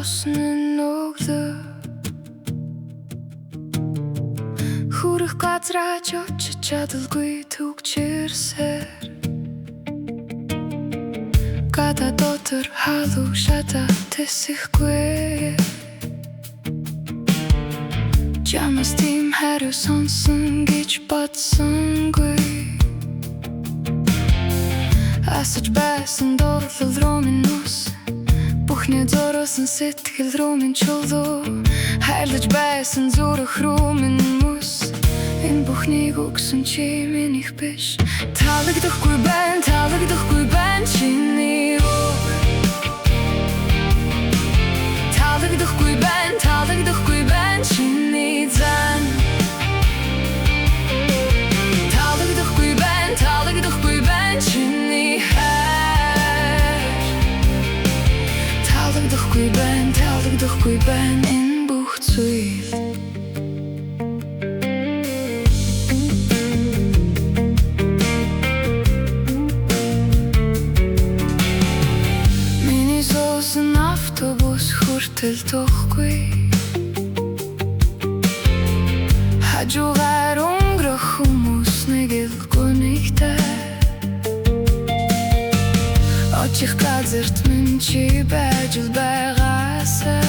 босны нүглөө хүрэх газраа ч очиж чадалгүй түгчээрсээр гадаа дотор халуу шатаа тэсэхгүй чамаас тийм хариу сонсон гэж бодсонгүй асаж байсан дурлал руу минь ус бүхний зориулсан сэтгэл рүү минь чулуу хайрлаж байсан зүрх рүү минь мус энэ бүхнийг өгсөн чи минийх биш таалагдахгүй байна чиний үг таалагдахгүй байна чиний зан таалагдахгүй байна чиний хайр таалагдахгүй байна энэ бүх зүйл миний суусан автобус хүртэл тухгүй хажуугаар өнгөрөх хүмүүс нэг л гүнигтэй очих газарт минь чи байж л байгаасаа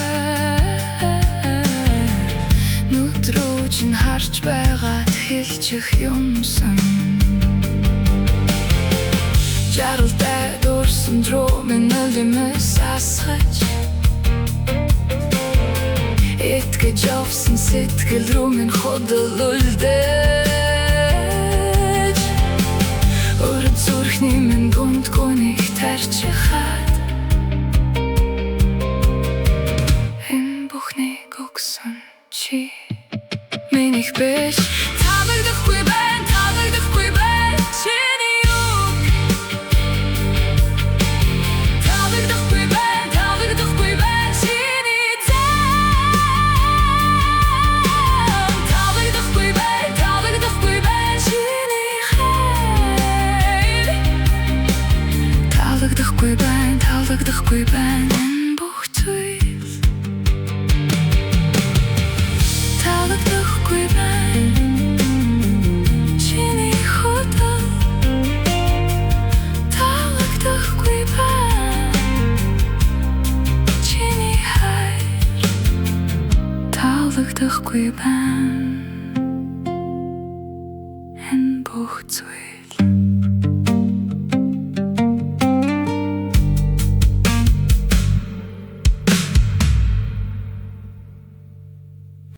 нүдрүү чинь харж байгаад хэлчих юмсан жаргалтай дурсан руу минь өлимэс асгаж итгэж явсан сэтгэл рүү минь худал үлдээж өрөд зүрхний минь гүнд гүнийг тарчихад энэ бүхнийг өгсөн чи минийх биш таалагдахгүй байна чиний үг таалагдахгүй байна чиний зан таалагдахгүй байна чиний хайр таалагдахгүй байна энэ бүх зүйл таалагдахгүй байна чиний худал таалагдахгүй байна чиний хайр таалагдахгүй байна энэ бүх зүйл